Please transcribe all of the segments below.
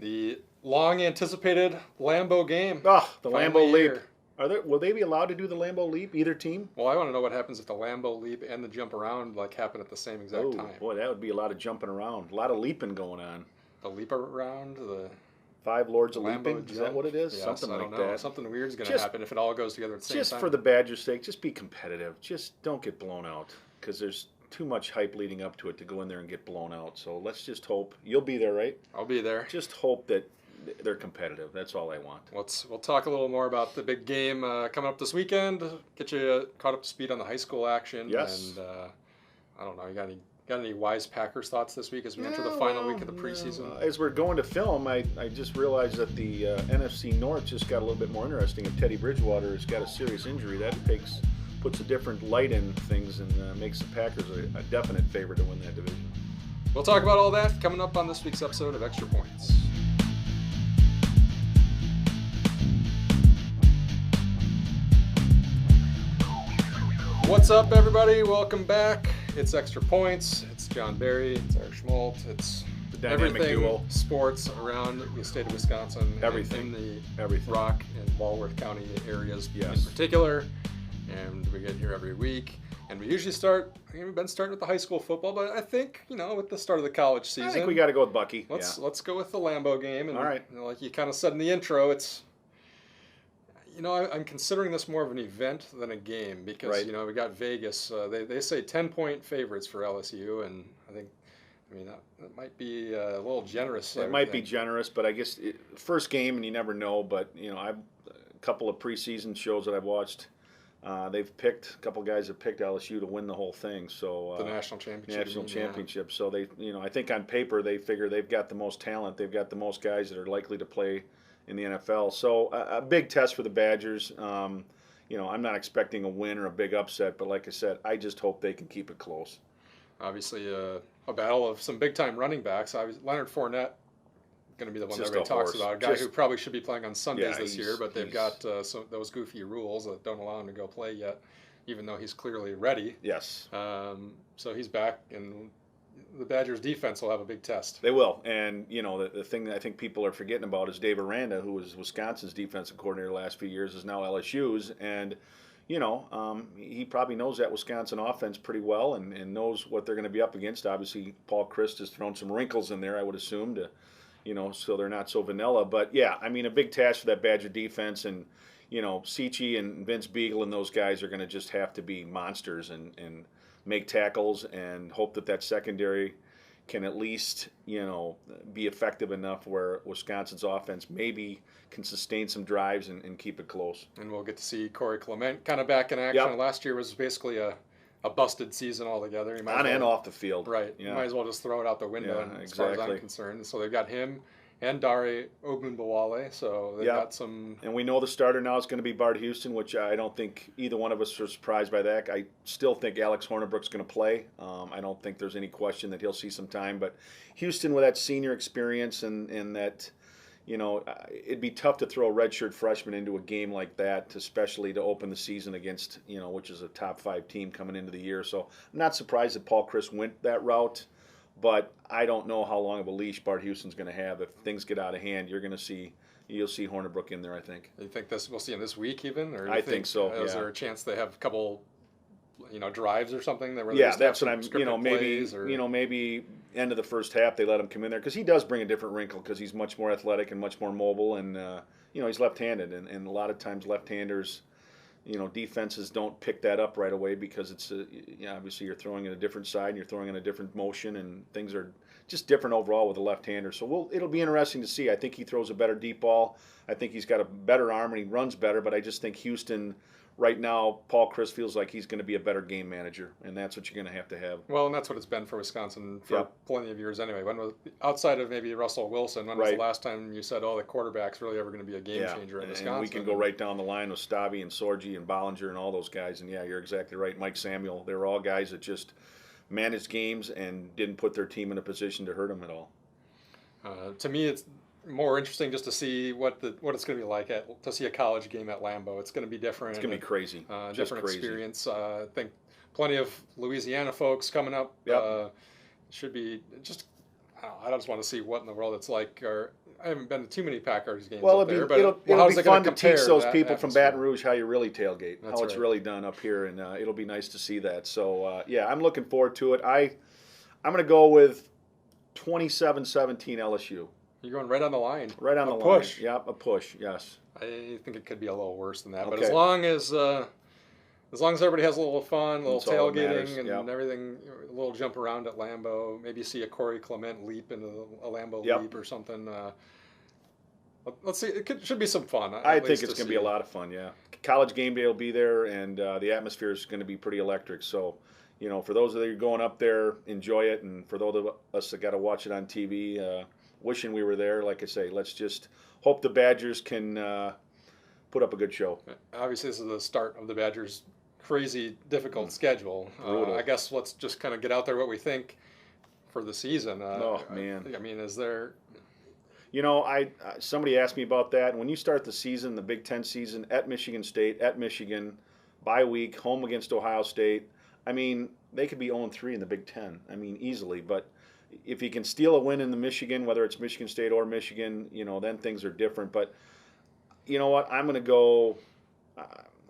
The long-anticipated Lambeau game. Oh, the Finally Lambeau Leap. here. Will they be allowed to do the Lambeau Leap, either team? Well, I want to know what happens if the Lambeau Leap and the jump around happen at the same exact Oh, time. boy, that would be a lot of jumping around. A lot of leaping going on. The leap around, the Five Lords of Lambeau Leaping, jump. is that what it is? Yes, Something I like don't know. that. Something weird's going to happen if it all goes together at the same time. Just for the Badgers' sake, just be competitive. Just don't get blown out, because there's too much hype leading up to it to go in there and get blown out. So let's just hope. You'll be there, right? I'll be there. Just hope that they're competitive. That's all I want. We'll talk a little more about the big game coming up this weekend. Get you caught up to speed on the high school action. Yes. And I don't know. You got any wise Packers thoughts this week as we enter the final week of the preseason? As we're going to film, I just realized that the NFC North just got a little bit more interesting. If Teddy Bridgewater has got a serious injury, that puts a different light in things and makes the Packers a definite favorite to win that division. We'll talk about all that coming up on this week's episode of Extra Points. What's up, everybody? Welcome back. It's Extra Points. It's John Barry. It's Eric Schmolt. It's The dynamic everything duo. Sports around the state of Wisconsin. Everything. In the Everything. Rock and Walworth County areas Yes. in particular. And we get here every week. And we usually we've been starting with the high school football, but I think, with the start of the college season. I think we got to go with Bucky. Let's go with the Lambeau game. And all right. Like you kind of said in the intro, it's I'm considering this more of an event than a game because Right. we got Vegas. They say 10-point favorites for LSU, and that might be a little generous. It might be generous, but I guess first game, and you never know. But I've a couple of preseason shows that I've watched. A couple guys have picked LSU to win the whole thing. So the national championship. So they, I think on paper they figure they've got the most talent. They've got the most guys that are likely to play in the NFL. So a big test for the Badgers. I'm not expecting a win or a big upset, but like I said, I just hope they can keep it close. Obviously, a battle of some big-time running backs. Leonard Fournette going to be the one that everybody talks about. A guy who probably should be playing on Sundays this year, but they've got those goofy rules that don't allow him to go play yet, even though he's clearly ready. Yes. So he's back, and the Badgers' defense will have a big test. They will. And, the thing that I think people are forgetting about is Dave Aranda, who was Wisconsin's defensive coordinator the last few years, is now LSU's. And, he probably knows that Wisconsin offense pretty well and knows what they're going to be up against. Obviously, Paul Chryst has thrown some wrinkles in there, I would assume, to so they're not so vanilla. But, yeah, a big task for that Badger defense. And, Cicci and Vince Beagle and those guys are going to just have to be monsters and make tackles and hope that secondary can at least, be effective enough where Wisconsin's offense maybe can sustain some drives and keep it close. And we'll get to see Corey Clement kind of back in action. Yep. Last year was basically a busted season altogether. And off the field. Right. Yeah. You might as well just throw it out the window as far as I'm concerned. So they've got him and Dare Ogunbowale, so they've got some. And we know the starter now is going to be Bart Houston, which I don't think either one of us are surprised by that. I still think Alex Hornibrook's going to play. I don't think there's any question that he'll see some time. But Houston, with that senior experience and that, it'd be tough to throw a redshirt freshman into a game like that, especially to open the season against, which is a top 5 team coming into the year. So I'm not surprised that Paul Chryst went that route. But I don't know how long of a leash Bart Houston's going to have. If things get out of hand, you'll see Hornibrook in there, I think. You think we'll see him this week even? Or I think so. Is there a chance they have a couple, drives or something? That's what I'm. Maybe end of the first half they let him come in there because he does bring a different wrinkle because he's much more athletic and much more mobile and he's left-handed and a lot of times left-handers. Defenses don't pick that up right away because it's obviously you're throwing in a different side and you're throwing in a different motion and things are just different overall with a left-hander. So it'll be interesting to see. I think he throws a better deep ball. I think he's got a better arm and he runs better. But I just think Houston right now, Paul Chryst feels like he's going to be a better game manager, and that's what you're going to have. Well, and that's what it's been for Wisconsin for plenty of years anyway. Outside of maybe Russell Wilson, when was the last time you said, the quarterback's really ever going to be a game changer in Wisconsin? And we can go right down the line with Stabby and Sorgi and Bollinger and all those guys. And, you're exactly right. Mike Samuel, they were all guys that just managed games and didn't put their team in a position to hurt them at all. To me, it's more interesting just to see what it's going to be like to see a college game at Lambeau. It's going to be different. It's going to be crazy. Different experience. I think plenty of Louisiana folks coming up. Yep. Should be just. I just want to see what in the world it's like. Or I haven't been to too many Packers games Well, up there, but it'll how be is it fun going to compare teach those that people from atmosphere? Baton Rouge how you really tailgate, That's how it's right. really done up here, and it'll be nice to see that. So, yeah, I'm looking forward to it. I'm going to go with 27-17 LSU. You're going right on the line. Right on the line. Push. Yep, a push, yes. I think it could be a little worse than that, but Okay. as long as everybody has a little fun, a little That's all that tailgating, matters. and Yep. everything, a little jump around at Lambeau, maybe see a Corey Clement leap into a Lambeau Yep. leap or something. Let's see. Should be some fun. I think it's going to be a lot of fun, yeah. College game day will be there, and the atmosphere is going to be pretty electric. So, for those of you going up there, enjoy it. And for those of us that got to watch it on TV, wishing we were there, like I say, let's just hope the Badgers can put up a good show. Obviously, this is the start of the Badgers' crazy, difficult schedule. I guess let's just kind of get out there what we think for the season. Oh, man. I mean, is there... Somebody asked me about that. When you start the season, the Big Ten season, at Michigan State, at Michigan, bye week, home against Ohio State, I mean, they could be 0-3 in the Big Ten. I mean, easily. But if you can steal a win in the Michigan, whether it's Michigan State or Michigan, then things are different. But you know what? I'm going to go.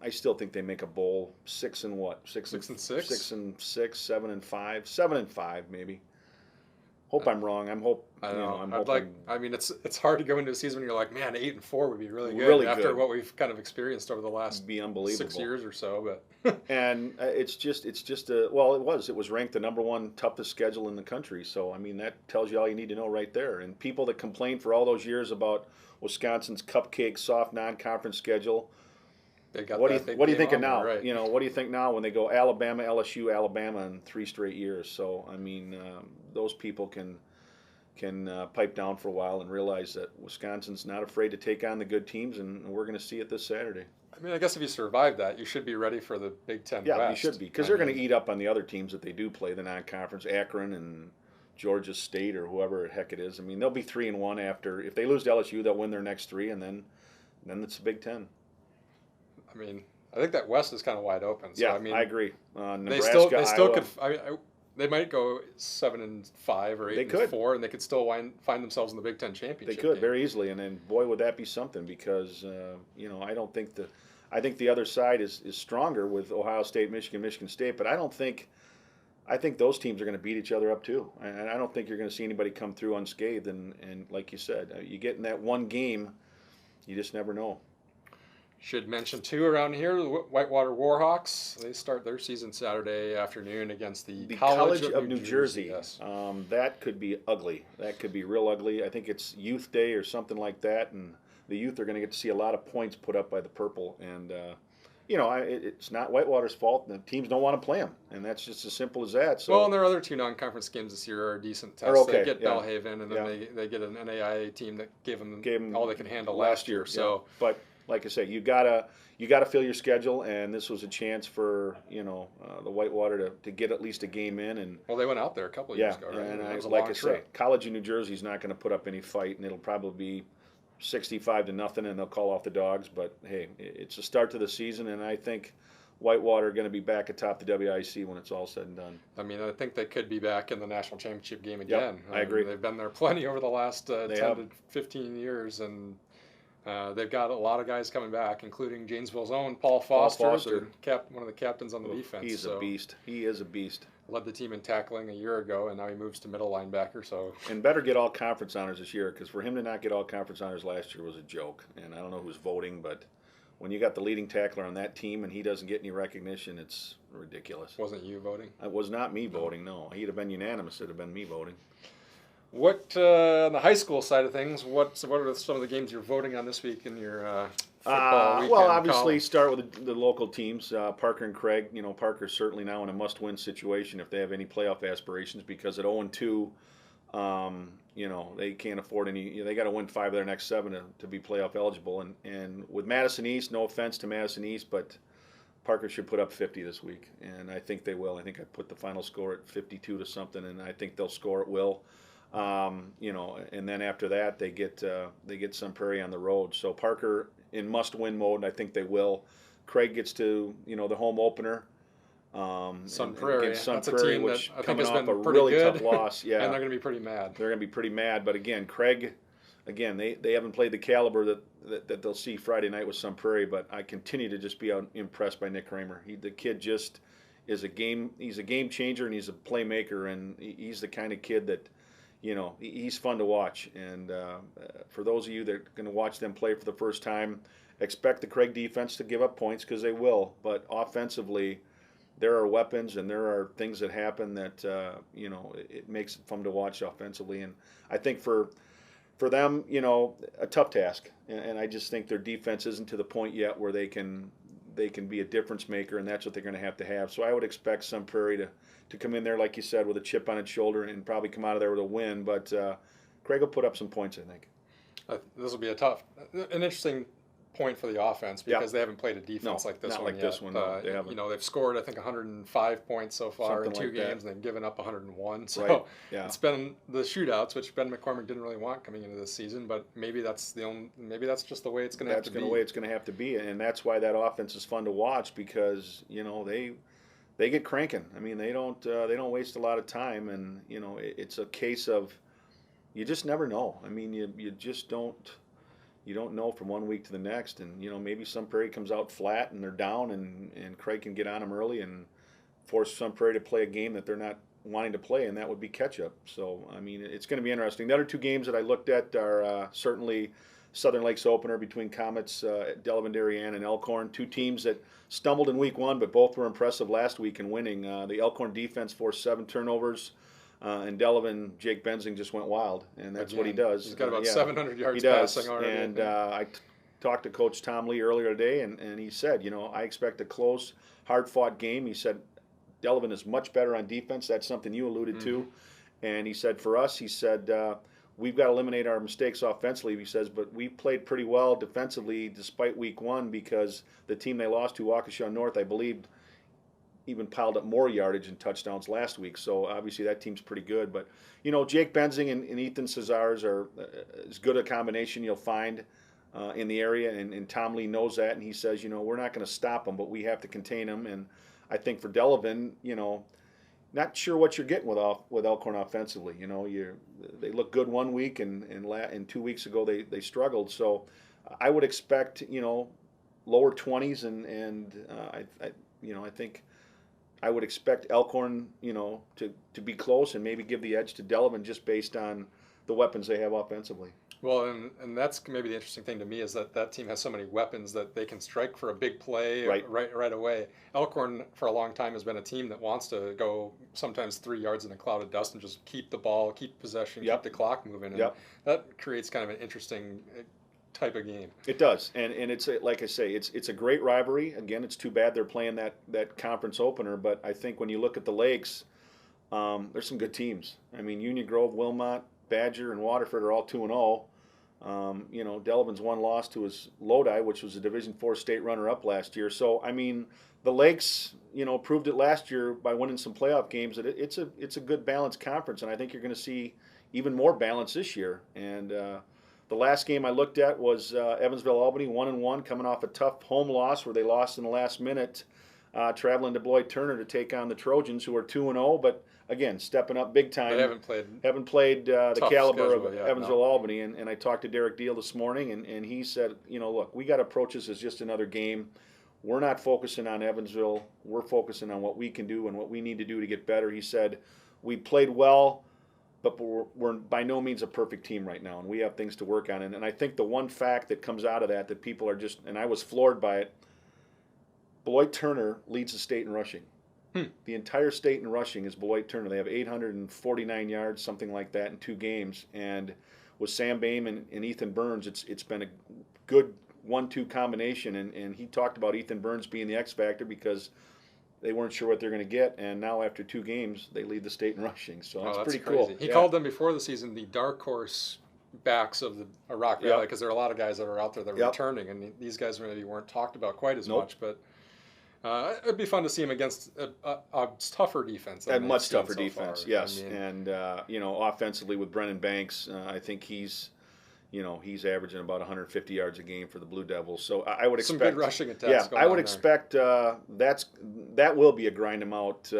I still think they make a bowl. 6 and what? 6 and 6. 6 and 6, 7 and 5, 7 and 5 maybe. Hope I'm wrong. I'm hoping. I'm hoping. I mean, it's hard to go into a season when you're like, man, 8-4 would be really good. Really after good. what we've kind of experienced over the last be unbelievable 6 years or so. But and it's just it was ranked the number 1 toughest schedule in the country. So I mean, that tells you all you need to know right there. And people that complained for all those years about Wisconsin's cupcake soft non-conference schedule. What do you think of now? Right. What do you think now when they go Alabama, LSU, Alabama in 3 straight years? So I mean, those people can pipe down for a while and realize that Wisconsin's not afraid to take on the good teams, and we're going to see it this Saturday. I mean, I guess if you survive that, you should be ready for the Big Ten Yeah, West. you should be, because they're going to eat up on the other teams that they do play, the non-conference, Akron and Georgia State or whoever the heck it is. I mean, they'll be 3-1 after. If they lose to LSU, they'll win their next 3, and then it's the Big Ten. I mean, I think that West is kind of wide open. So, yeah, I mean, I agree. Nebraska, they still Iowa, could. They might go 7-5 or 8-4, and they could still find themselves in the Big Ten championship. They could game. very easily, and then boy, would that be something, because I don't think I think the other side is stronger with Ohio State, Michigan State, but I think those teams are going to beat each other up too, and I don't think you're going to see anybody come through unscathed. And like you said, you get in that one game, you just never know. Should mention too around here, the Whitewater Warhawks. They start their season Saturday afternoon against the College of New Jersey. Yes. That could be ugly. That could be real ugly. I think it's Youth Day or something like that, and the youth are going to get to see a lot of points put up by the purple. And it's not Whitewater's fault. The teams don't want to play them, and that's just as simple as that. So, well, and their other 2 non-conference games this year are decent tests. Okay, they get yeah. Belhaven, and then they get an NAIA team that gave them all they can handle last year. Yeah. So, but like I say, you gotta fill your schedule, and this was a chance for the Whitewater to get at least a game in. And well, they went out there a couple of years ago, right? And it was a like long I say, trip. College of New Jersey is not going to put up any fight, and it'll probably be 65-0, and they'll call off the dogs. But hey, it's a start to the season, and I think Whitewater are going to be back atop the WIC when it's all said and done. I mean, I think they could be back in the national championship game again. Yep, I agree. They've been there plenty over the last 10 to 15 years, and they've got a lot of guys coming back, including Janesville's own Paul Foster. One of the captains on the defense. He's a beast. He is a beast. Led the team in tackling a year ago, and now he moves to middle linebacker. So, and better get all conference honors this year, because for him to not get all conference honors last year was a joke. And I don't know who's voting, but when you got the leading tackler on that team and he doesn't get any recognition, it's ridiculous. Wasn't you voting? It was not me voting, no. He'd have been unanimous. It'd have been me voting. What, on the high school side of things, what are some of the games you're voting on this week in your football weekend? Well, obviously start with the local teams, Parker and Craig. Parker's certainly now in a must-win situation if they have any playoff aspirations, because at 0-2, they can't afford any. They got to win 5 of their next 7 to be playoff eligible. And with Madison East, no offense to Madison East, but Parker should put up 50 this week, and I think they will. I think I put the final score at 52 to something, and I think they'll score at will. And then after that they get Sun Prairie on the road. So Parker in must-win mode, and I think they will. Craig gets to the home opener. Sun Prairie, that's a team which that I think coming has off been a pretty really good. tough loss. Yeah, and they're going to be pretty mad. They're going to be pretty mad. But again, Craig, again, they haven't played the caliber that they'll see Friday night with Sun Prairie, but I continue to just be impressed by Nick Kramer. The kid just is he's a game changer, and he's a playmaker, and he's the kind of kid that, he's fun to watch. And for those of you that are going to watch them play for the first time, expect the Craig defense to give up points, because they will. But offensively, there are weapons and there are things that happen that it makes it fun to watch offensively. And I think for them, a tough task. And I just think their defense isn't to the point yet where they can be a difference maker, and that's what they're going to have. So I would expect Sun Prairie to come in there, like you said, with a chip on its shoulder and probably come out of there with a win. But Craig will put up some points, I think. This will be an interesting point for the offense, because they haven't played a defense like this one yet. This one. No, they haven't. They've scored, I think, 105 points so far in 2 games, and they've given up 101. So it's been the shootouts, which Ben McCormick didn't really want coming into this season. But maybe that's just the way it's going to have to be. That's the way it's going to have to be, and that's why that offense is fun to watch, because they get cranking. I mean, they don't waste a lot of time, and it's a case of you just never know. I mean, you just don't. You don't know from one week to the next, and maybe Sun Prairie comes out flat and they're down, and Craig can get on them early and force Sun Prairie to play a game that they're not wanting to play, and that would be catch-up. So, I mean, it's going to be interesting. The other 2 games that I looked at are certainly Southern Lakes opener between Comets, Delavan Darien, and Elkhorn, 2 teams that stumbled in week 1, but both were impressive last week in winning. The Elkhorn defense forced 7 turnovers. And Delavan, Jake Benzing just went wild, and that's what he does. He's got about 700 yards passing already. And I talked to Coach Tom Lee earlier today, and he said, I expect a close, hard-fought game. He said Delavan is much better on defense. That's something you alluded to. And he said for us, we've got to eliminate our mistakes offensively, he says, but we played pretty well defensively despite week 1, because the team they lost to, Waukesha North, I believe, even piled up more yardage and touchdowns last week. So obviously that team's pretty good. But Jake Benzing and Ethan Cesars are as good a combination you'll find in the area, and Tom Lee knows that, and he says, we're not going to stop them, but we have to contain them. And I think for Delavan, not sure what you're getting with Elkhorn offensively. They look good 1 week, and 2 weeks ago they struggled. So I would expect lower 20s, and I think I would expect Elkhorn, to be close and maybe give the edge to Delavan just based on the weapons they have offensively. Well, and that's maybe the interesting thing to me, is that team has so many weapons that they can strike for a big play right away. Elkhorn for a long time has been a team that wants to go sometimes 3 yards in a cloud of dust and just keep the ball, keep possession, keep the clock moving. And that creates kind of an interesting type of game. It does, and it's like I say, it's a great rivalry. Again, it's too bad they're playing that conference opener, but I think when you look at the Lakes, there's some good teams. I mean, Union Grove, Wilmot, Badger, and Waterford are all 2-0. Delavan's one loss to his Lodi, which was a Division IV state runner-up last year. So I mean, the Lakes, proved it last year by winning some playoff games that it's a good balanced conference, and I think you're going to see even more balance this year. And the last game I looked at was Evansville-Albany, 1-1, coming off a tough home loss where they lost in the last minute, traveling to Beloit Turner to take on the Trojans, who are 2-0, but again, stepping up big time. They haven't played the caliber of Evansville-Albany, and I talked to Derek Deal this morning, and he said, look, we got to approach this as just another game. We're not focusing on Evansville. We're focusing on what we can do and what we need to do to get better. He said, we played well, but we're by no means a perfect team right now, and we have things to work on. And I think the one fact that comes out of that people are just, and I was floored by it, Beloit Turner leads the state in rushing. The entire state in rushing is Beloit Turner. They have 849 yards, something like that, in 2 games. And with Sam Bame and Ethan Burns, it's been a good 1-2 combination. And he talked about Ethan Burns being the X factor because they weren't sure what they're going to get, and now after 2 games, they lead the state in rushing. So that's pretty crazy. Cool. He called them before the season the dark horse backs of the Rock Valley, because there are a lot of guys that are out there that are returning, and these guys maybe weren't talked about quite as much. But it'd be fun to see him against a tougher defense. A much tougher defense, yes. I mean, and offensively with Brennan Banks, I think he's averaging about 150 yards a game for the Blue Devils. So I would expect some good rushing attacks. Yeah, I would expect that will be a grind them out.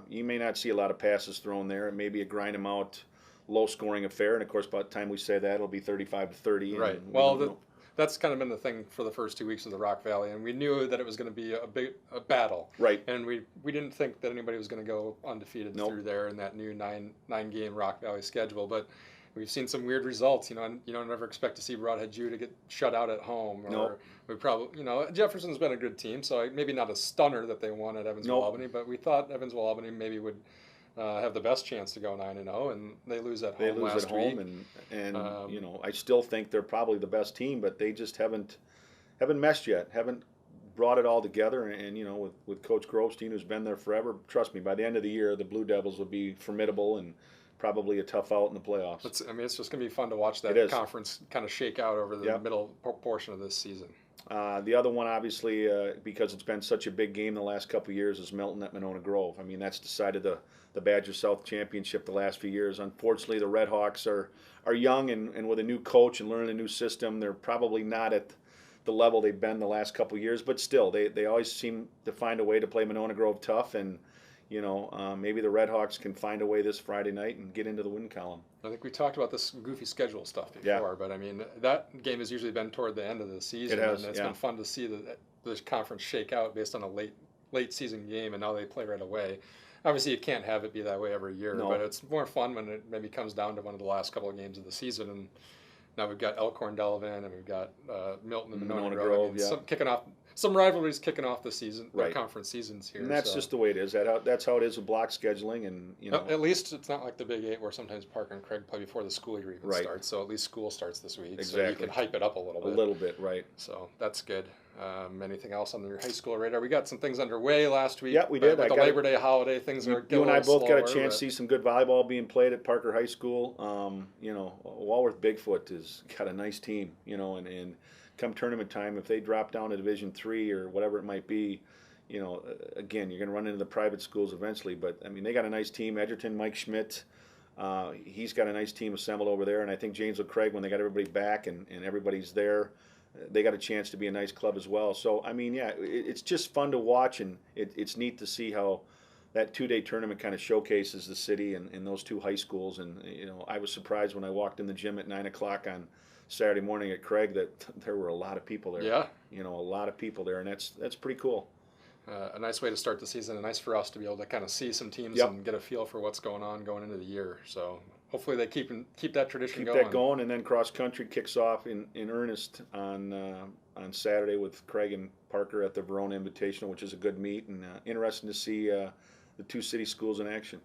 You may not see a lot of passes thrown there. It may be a grind them out, low-scoring affair. And of course, by the time we say that, it'll be 35-30. Right. Well, that's kind of been the thing for the first 2 weeks of the Rock Valley, and we knew that it was going to be a battle. Right. And we didn't think that anybody was going to go undefeated through there in that new nine game Rock Valley schedule, but we've seen some weird results. You know, you don't ever expect to see Broadhead Jew to get shut out at home. Or we probably, Jefferson's been a good team, so maybe not a stunner that they won at Evansville Albany, but we thought Evansville Albany maybe would have the best chance to go 9-0, and they lose at home last week. And I still think they're probably the best team, but they just haven't meshed yet, haven't brought it all together. And with Coach Grovestein, who's been there forever, trust me, by the end of the year, the Blue Devils will be formidable and probably a tough out in the playoffs. It's just going to be fun to watch that conference kind of shake out over the middle portion of this season. The other one, obviously, because it's been such a big game the last couple of years, is Milton at Monona Grove. I mean, that's decided the Badger South Championship the last few years. Unfortunately, the Red Hawks are young, and with a new coach and learning a new system, they're probably not at the level they've been the last couple of years. But still, they always seem to find a way to play Monona Grove tough, and maybe the Red Hawks can find a way this Friday night and get into the win column. I think we talked about this goofy schedule stuff before, but I mean, that game has usually been toward the end of the season, and it's been fun to see the conference shake out based on a late season game, and now they play right away. Obviously, you can't have it be that way every year, but it's more fun when it maybe comes down to one of the last couple of games of the season. And now we've got Elkhorn Delavan, and we've got Milton and Monona Grove. Some rivalries kicking off the season, the conference seasons here. And that's just the way it is. That's how it is with block scheduling, and At least it's not like the Big 8 where sometimes Parker and Craig play before the school year even starts. So at least school starts this week. Exactly. So you can hype it up a little bit. A little bit, right. So that's good. Anything else on your high school radar? We got some things underway last week. Yeah, we did. With the Labor Day holiday, things are You and I both slower, got a chance to see some good volleyball being played at Parker High School. Walworth Bigfoot has got a nice team, and come tournament time, if they drop down to Division III or whatever it might be, again, you're going to run into the private schools eventually. But, I mean, they got a nice team. Edgerton, Mike Schmidt, he's got a nice team assembled over there. And I think Janesville Craig, when they got everybody back and everybody's there, they got a chance to be a nice club as well. So, I mean, it's just fun to watch, and it's neat to see how that two-day tournament kind of showcases the city and those two high schools. And, I was surprised when I walked in the gym at 9 o'clock on Saturday morning at Craig that there were a lot of people there. Yeah. A lot of people there, and that's pretty cool. A nice way to start the season, and nice for us to be able to kind of see some teams and get a feel for what's going into the year. So hopefully they keep that tradition going. Keep that going, and then cross country kicks off in earnest on Saturday with Craig and Parker at the Verona Invitational, which is a good meet, and interesting to see the two city schools in action.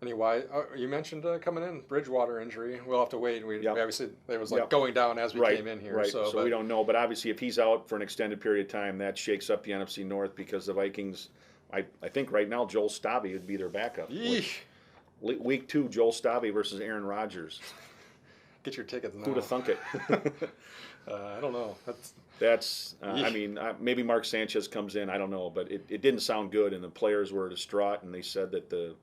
Anyway, you mentioned coming in Bridgewater injury. We'll have to wait. We obviously it was going down as we came in here. Right. So we don't know, but obviously if he's out for an extended period of time, that shakes up the NFC North because the Vikings. I think right now Joel Stabby would be their backup. Week 2, Joel Stabby versus Aaron Rodgers. Get your tickets now. Who'd have thunk it? I don't know. That's I mean, maybe Mark Sanchez comes in. I don't know, but it didn't sound good, and the players were distraught, and they said that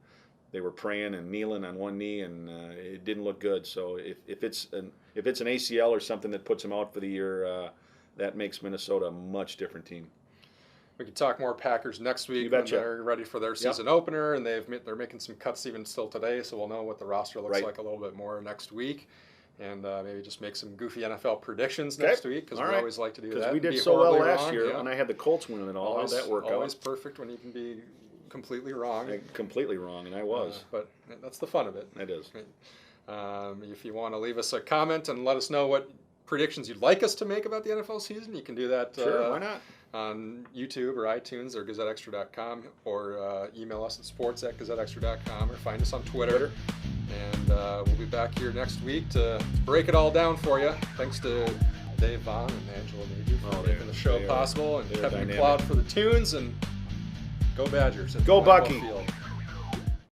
they were praying and kneeling on one knee, and it didn't look good. So if it's an ACL or something that puts him out for the year, that makes Minnesota a much different team. We can talk more Packers next week when they're ready for their season opener, and they're making some cuts even still today, so we'll know what the roster looks like a little bit more next week. And maybe just make some goofy NFL predictions next week, because we always like to do that. Because we did so well last year, and I had the Colts winning it all. How'd that work out? Always perfect when you can be completely wrong. Completely wrong, and I was. But that's the fun of it. It is. If you want to leave us a comment and let us know what predictions you'd like us to make about the NFL season, you can do that. Sure, why not? On YouTube or iTunes or GazetteExtra.com, or email us at sports@GazetteExtra.com, or find us on Twitter. And we'll be back here next week to break it all down for you. Thanks to Dave Vaughn and Angela Major for making the show possible, and Kevin McLeod for the tunes. And go Badgers. Go Bucky.